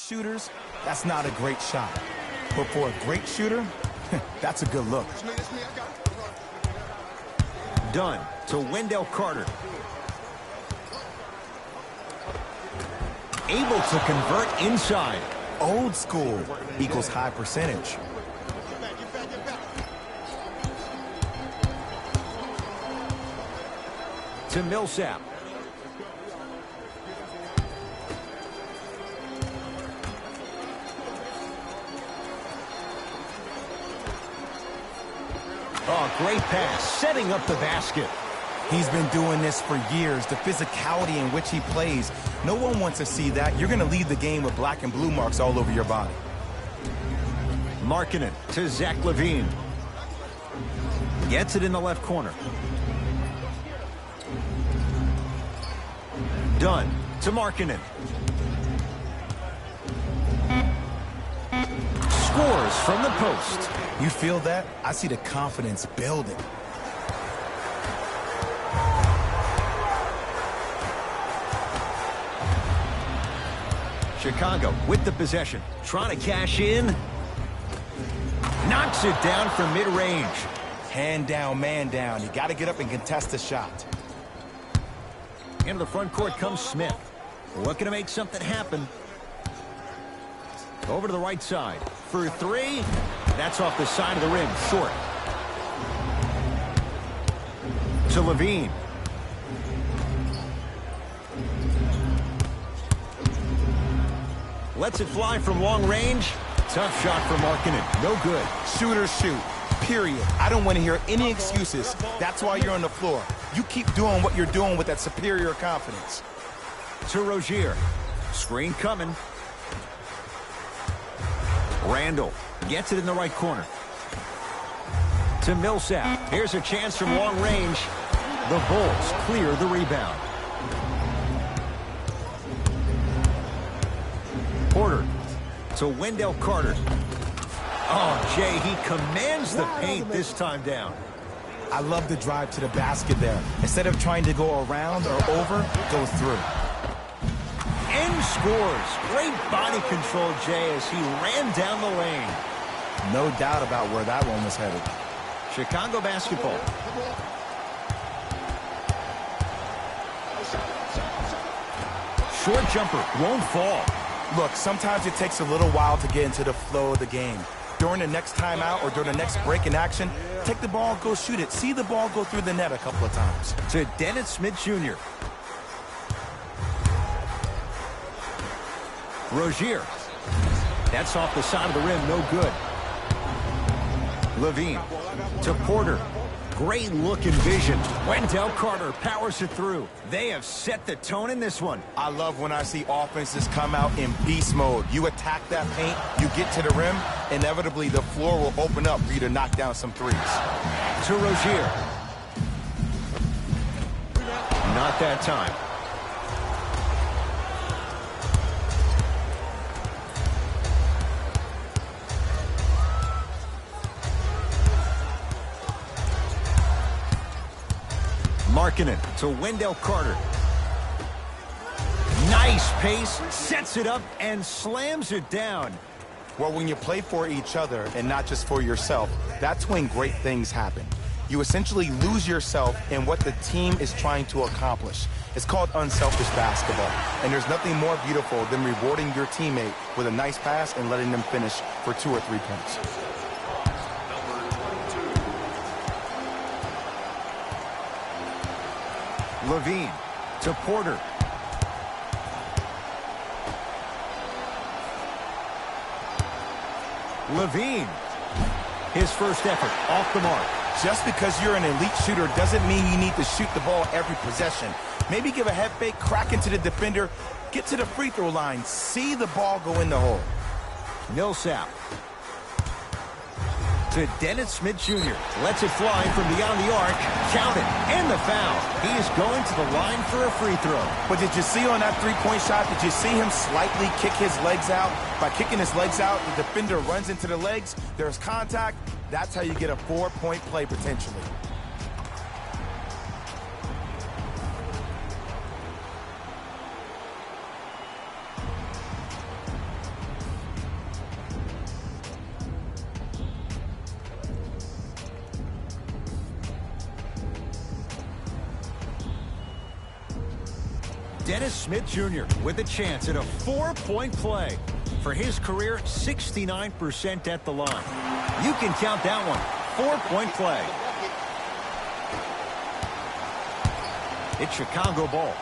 shooters, that's not a great shot. But for a great shooter, that's a good look. Done to Wendell Carter. Able to convert inside. Old school equals high percentage. To Millsap. Oh, great pass, setting up the basket. He's been doing this for years. The physicality in which he plays, no one wants to see that. You're going to leave the game with black and blue marks all over your body. Markkanen to Zach LaVine. Gets it in the left corner. Dunn to Markkanen. Scores from the post. You feel that? I see the confidence building. Chicago with the possession. Trying to cash in. Knocks it down from mid-range. Hand down, man down. You got to get up and contest the shot. Into the front court comes Smith. Looking to make something happen. Over to the right side. For three. That's off the side of the rim. Short. To LaVine. Lets it fly from long range. Tough shot for Markkanen. No good. Shooters shoot. Period. I don't want to hear any excuses. That's why you're on the floor. You keep doing what you're doing with that superior confidence. To Rozier. Screen coming. Randall gets it in the right corner. To Millsap. Here's a chance from long range. The Bulls clear the rebound. Porter to Wendell Carter. Oh, Jay, he commands the paint this time down. I love the drive to the basket there. Instead of trying to go around or over, go through. And scores. Great body control, Jay, as he ran down the lane. No doubt about where that one was headed. Chicago basketball. Short jumper won't fall. Look, sometimes it takes a little while to get into the flow of the game. During the next timeout or during the next break in action, take the ball, go shoot it. See the ball go through the net a couple of times. To Dennis Smith Jr. Rozier. That's off the side of the rim, no good. LaVine to Porter. Great look and vision. Wendell Carter powers it through. They have set the tone in this one. I love when I see offenses come out in beast mode. You attack that paint, you get to the rim, inevitably the floor will open up for you to knock down some threes. To Rozier. Not that time. Markkanen to Wendell Carter. Nice pace, sets it up, and slams it down. Well, when you play for each other and not just for yourself, that's when great things happen. You essentially lose yourself in what the team is trying to accomplish. It's called unselfish basketball, and there's nothing more beautiful than rewarding your teammate with a nice pass and letting them finish for 2 or 3 points. LaVine to Porter. LaVine. His first effort off the mark. Just because you're an elite shooter doesn't mean you need to shoot the ball every possession. Maybe give a head fake, crack into the defender, get to the free throw line, see the ball go in the hole. Millsap. To Dennis Smith Jr. Lets it fly from beyond the arc. Count it. And the foul. He is going to the line for a free throw. But did you see on that three-point shot, did you see him slightly kick his legs out? By kicking his legs out, the defender runs into the legs. There's contact. That's how you get a 4-point play potentially. Dennis Smith Jr. with a chance at a 4-point play. For his career, 69% at the line. You can count that one. 4-point play. It's Chicago ball.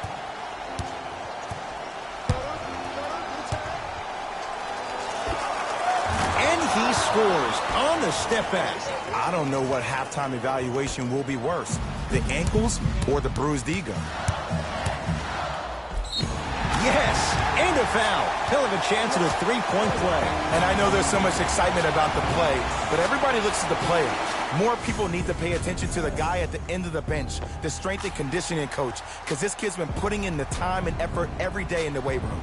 And he scores on the step back. I don't know what halftime evaluation will be worse, the ankles or the bruised ego. Yes, and a foul. He'll have a chance at a 3-point play. And I know there's so much excitement about the play, but everybody looks at the player. More people need to pay attention to the guy at the end of the bench, the strength and conditioning coach, because this kid's been putting in the time and effort every day in the weight room.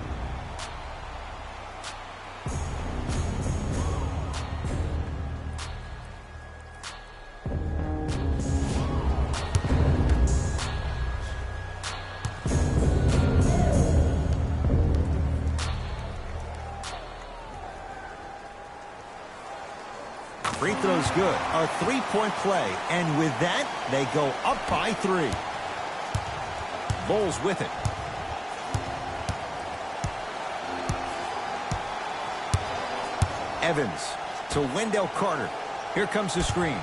Free throw's good. A 3-point play. And with that, they go up by 3. Bulls with it. Evans to Wendell Carter. Here comes the screen.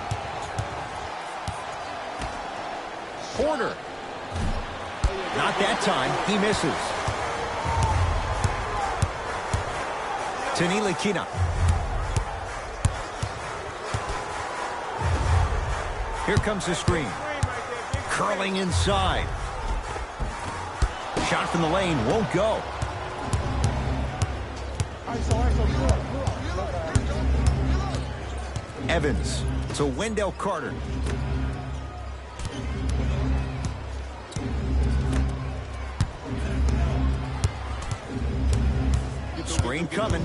Porter. Not that time. He misses. Ntilikina. Here comes the screen. Curling inside. Shot from the lane won't go. Evans to Wendell Carter. Screen coming.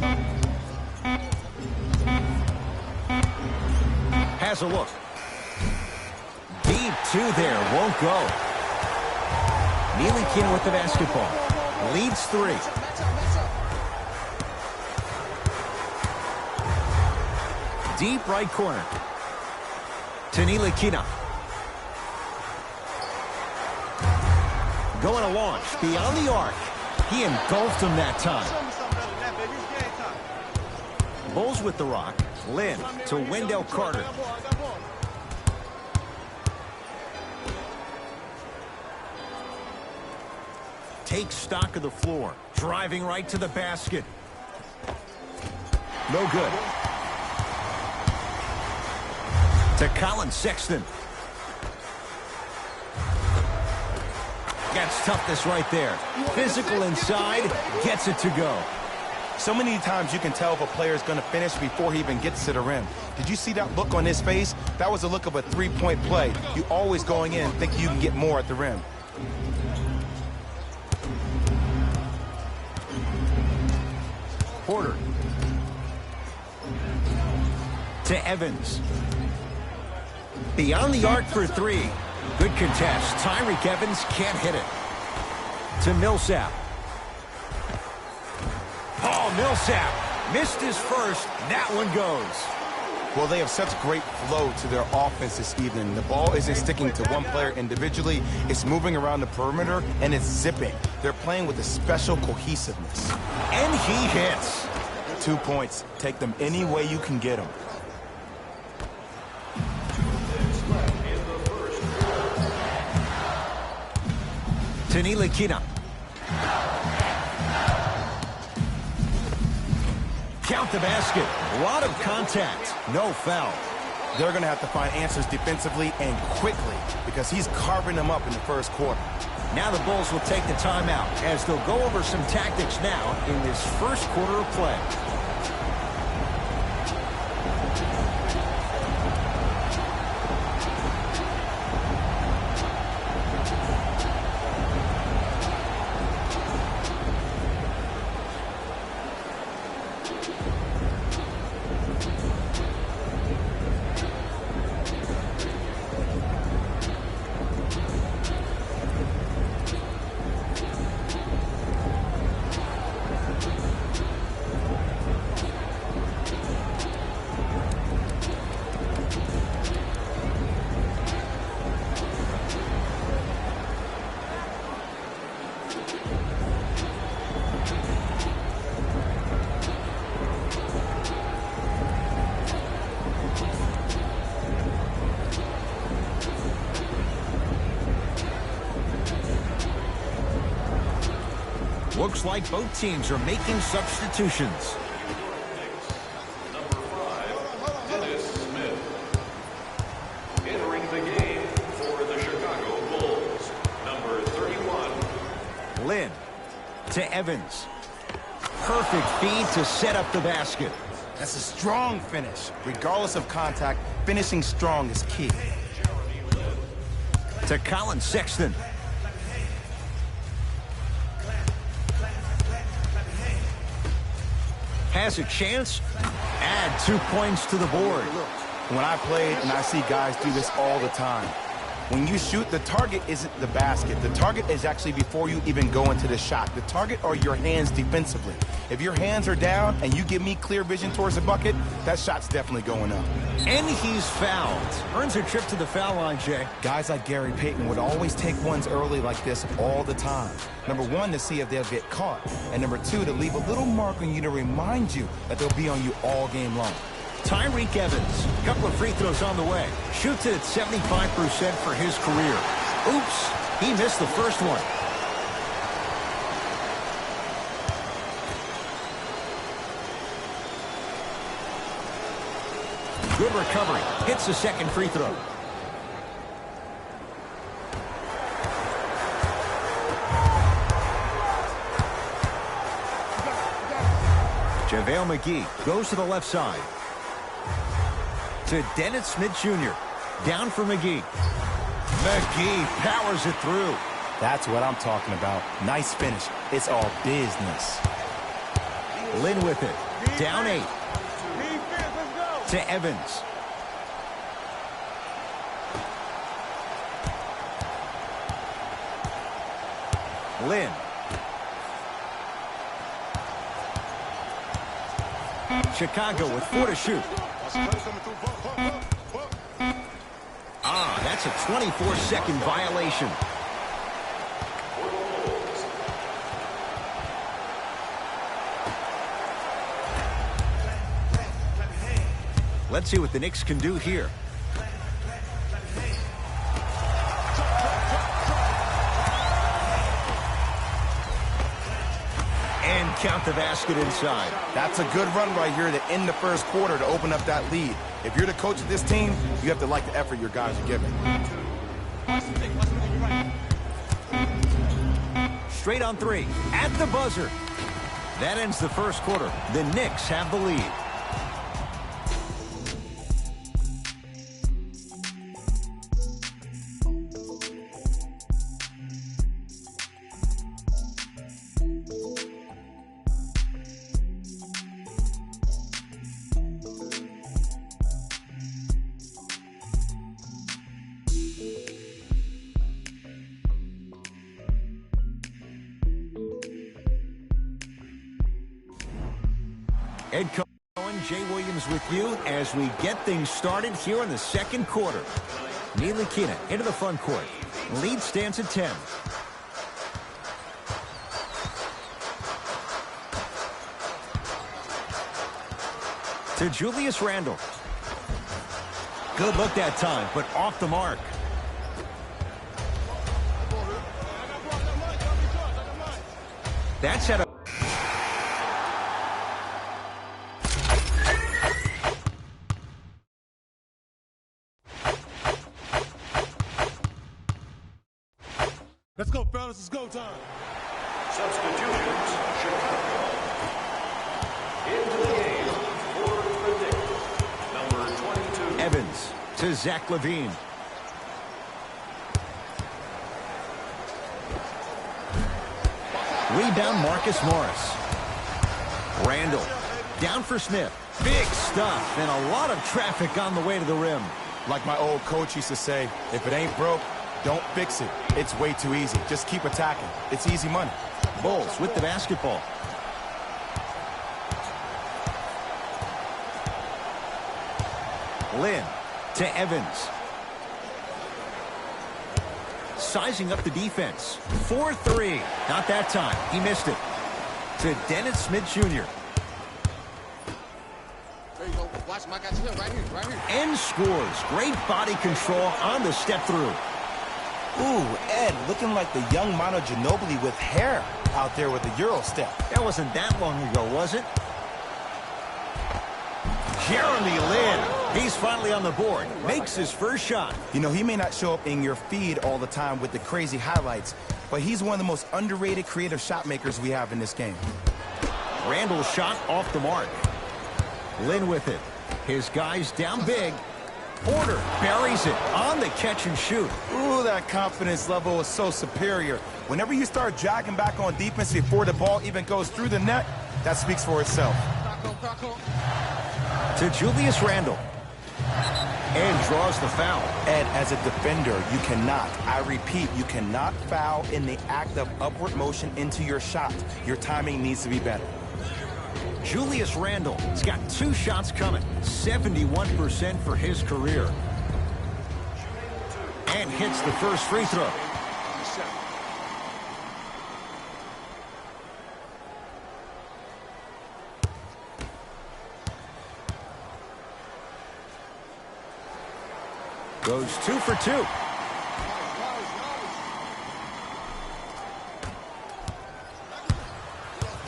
Has a look. Deep 2 there, won't go. Ntilikina with the basketball. Leads 3. Deep right corner. Ntilikina. Going to launch beyond the arc. He engulfed him that time. Bulls with the rock. Lynn to Wendell Carter. Takes stock of the floor. Driving right to the basket. No good. To Colin Sexton. Gets toughness right there. Physical inside. Gets it to go. So many times you can tell if a player is going to finish before he even gets to the rim. Did you see that look on his face? That was a look of a 3-point play. You always going in thinking you can get more at the rim. Porter. To Evans. Beyond the arc for 3. Good contest. Tyreke Evans can't hit it. To Millsap. Paul Millsap missed his first. That one goes. Well, they have such great flow to their offense this evening. The ball isn't sticking to one player individually. It's moving around the perimeter, and it's zipping. They're playing with a special cohesiveness. And he hits. 2 points. Take them any way you can get them. Ntilikina. Count the basket. A lot of contact. No foul. They're going to have to find answers defensively and quickly because he's carving them up in the first quarter. Now the Bulls will take the timeout as they'll go over some tactics now in this first quarter of play. Looks like both teams are making substitutions. Entering the game for the Chicago Bulls, number 31. Lynn to Evans. Perfect feed to set up the basket. That's a strong finish. Regardless of contact, finishing strong is key. To Colin Sexton. Has a chance. Add 2 points to the board. When I played, and I see guys do this all the time, when you shoot, the target isn't the basket. The target is actually before you even go into the shot. The target are your hands defensively. If your hands are down and you give me clear vision towards the bucket, that shot's definitely going up. And he's fouled. Earns a trip to the foul line, Jay. Guys like Gary Payton would always take ones early like this all the time. Number one, to see if they'll get caught. And number two, to leave a little mark on you to remind you that they'll be on you all game long. Tyreke Evans, a couple of free throws on the way. Shoots it at 75% for his career. Oops, he missed the first one. Good recovery. Hits the second free throw. JaVale McGee goes to the left side. To Dennis Smith Jr. Down for McGee. McGee powers it through. That's what I'm talking about. Nice finish. It's all business. Lynn with it. Down 8. To Evans. Lynn. Chicago with 4 to shoot. That's a 24-second violation. Let's see what the Knicks can do here. And count the basket inside. That's a good run right here to end the first quarter to open up that lead. If you're the coach of this team, you have to like the effort your guys are giving. Straight on 3. At the buzzer. That ends the first quarter. The Knicks have the lead. Ed Cohen, Jay Williams with you as we get things started here in the second quarter. Neely Keenan into the front court. Lead stands at 10. To Julius Randle. Good look that time, but off the mark. That's set up. Let's go, fellas. It's go time. Substitutions, Chicago. Into the game for the Knicks, number 22. Evans to Zach LaVine. Rebound Marcus Morris. Randall down for Smith. Big stuff and a lot of traffic on the way to the rim. Like my old coach used to say, if it ain't broke, don't fix it. It's way too easy. Just keep attacking. It's easy money. Bulls with the basketball. Lynn to Evans. Sizing up the defense. 4-3. Not that time. He missed it. To Dennis Smith Jr. There you go. Watch him. I got you right here. Right here. And scores. Great body control on the step through. Ooh, Ed, looking like the young Manu Ginobili with hair out there with the Euro step. That wasn't that long ago, was it? Jeremy Lin, he's finally on the board, makes his first shot. You know, he may not show up in your feed all the time with the crazy highlights, but he's one of the most underrated creative shot makers we have in this game. Randall's shot off the mark. Lin with it. His guy's down big. Porter buries it on the catch and shoot. Ooh, that confidence level is so superior. Whenever you start jogging back on defense before the ball even goes through the net, that speaks for itself. To Julius Randle. And draws the foul. Ed, as a defender, you cannot, I repeat, you cannot foul in the act of upward motion into your shot. Your timing needs to be better. Julius Randle has got 2 shots coming. 71% for his career. And hits the first free throw. Goes 2 for 2.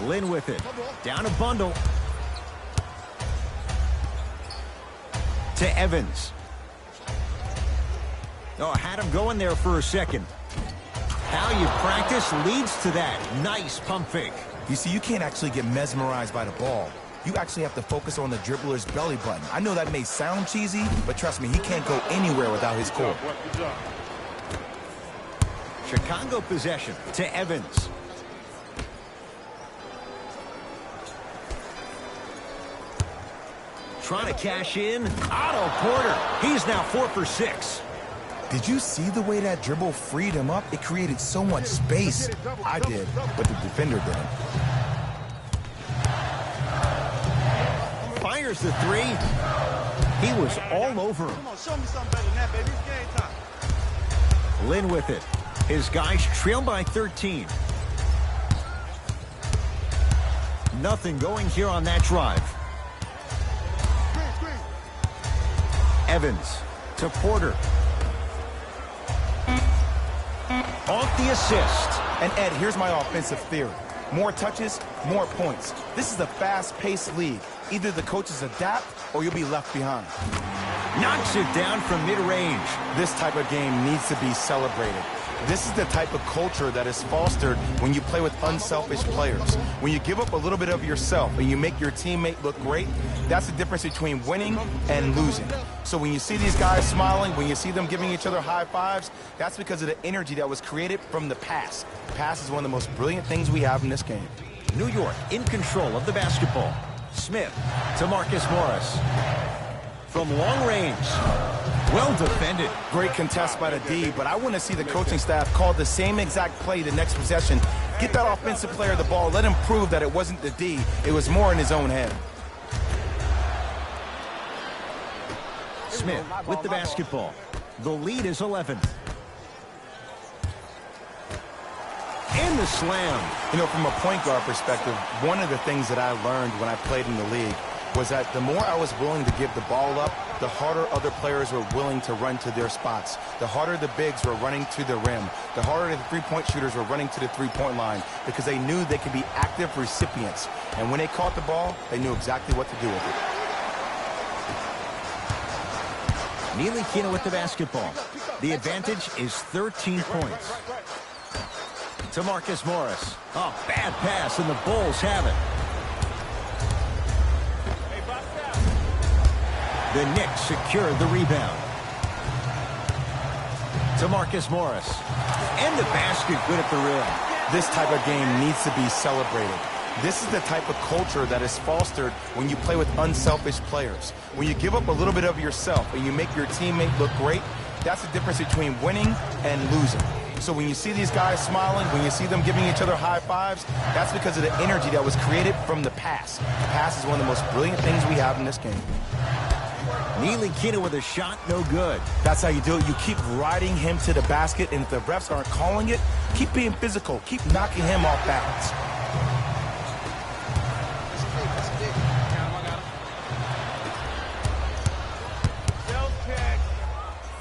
Lin with it. Down a bundle. To Evans. Oh, had him going there for a second. How you practice leads to that. Nice pump fake. You see, you can't actually get mesmerized by the ball. You actually have to focus on the dribbler's belly button. I know that may sound cheesy, but trust me, he can't go anywhere without his core. Chicago possession to Evans. Trying to cash in. Otto Porter. He's now 4 for 6. Did you see the way that dribble freed him up? It created so much space. I did, but the defender didn't. Fires the 3. He was all over him. Come on, show me something better than that, baby. It's game time. Lin with it. His guys trail by 13. Nothing going here on that drive. Evans to Porter. Off the assist. And Ed, here's my offensive theory. More touches, more points. This is a fast-paced league. Either the coaches adapt or you'll be left behind. Knocks it down from mid-range. This type of game needs to be celebrated. This is the type of culture that is fostered when you play with unselfish players. When you give up a little bit of yourself and you make your teammate look great, that's the difference between winning and losing. So when you see these guys smiling, when you see them giving each other high fives, that's because of the energy that was created from the pass. Pass is one of the most brilliant things we have in this game. New York in control of the basketball. Smith to Marcus Morris. From long range. Well defended. Great contest by the D, but I want to see the coaching staff call the same exact play the next possession. Get that offensive player the ball. Let him prove that it wasn't the D. It was more in his own head. Smith with the basketball. The lead is 11. And the slam. You know, from a point guard perspective, one of the things that I learned when I played in the league was that the more I was willing to give the ball up, the harder other players were willing to run to their spots. The harder the bigs were running to the rim. The harder the three-point shooters were running to the three-point line because they knew they could be active recipients. And when they caught the ball, they knew exactly what to do with it. Neely Kino with the basketball. The advantage is 13 points. To Marcus Morris. Oh, bad pass, and the Bulls have it. The Knicks secure the rebound. To Marcus Morris. And the basket good at the rim. This type of game needs to be celebrated. This is the type of culture that is fostered when you play with unselfish players. When you give up a little bit of yourself and you make your teammate look great, that's the difference between winning and losing. So when you see these guys smiling, when you see them giving each other high fives, that's because of the energy that was created from the pass. The pass is one of the most brilliant things we have in this game. Neely Kino with a shot, no good. That's how you do it. You keep riding him to the basket, and if the refs aren't calling it, keep being physical. Keep knocking him off balance.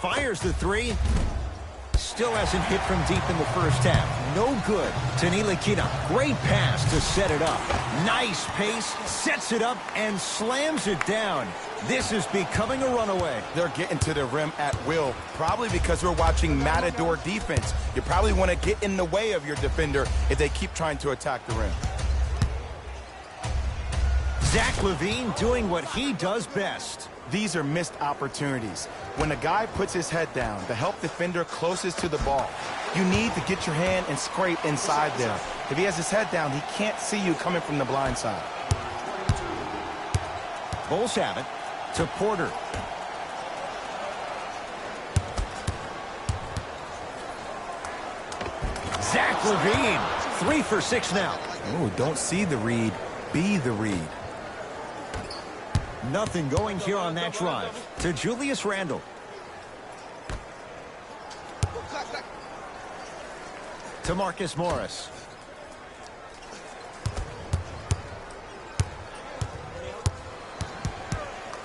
Fires the 3. still hasn't hit from deep in the first half. No good. Tanilikina, great pass to set it up. Nice pace, sets it up, and slams it down. This is becoming a runaway. They're getting to the rim at will, probably because we're watching Matador defense. You probably want to get in the way of your defender if they keep trying to attack the rim. Zach LaVine doing what he does best. These are missed opportunities. When a guy puts his head down, the help defender closest to the ball, you need to get your hand and scrape inside there. If he has his head down, he can't see you coming from the blind side. Bulls have it to Porter. Zach LaVine, 3 for 6 now. Oh, don't see the read, be the read. Nothing going here on that drive. To Julius Randle. To Marcus Morris.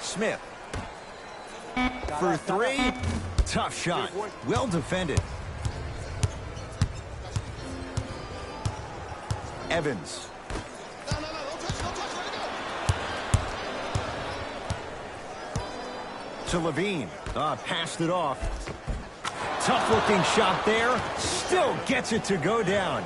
Smith. For 3. Tough shot. Well defended. Evans. To LaVine. Passed it off. Tough looking shot there. Still gets it to go down.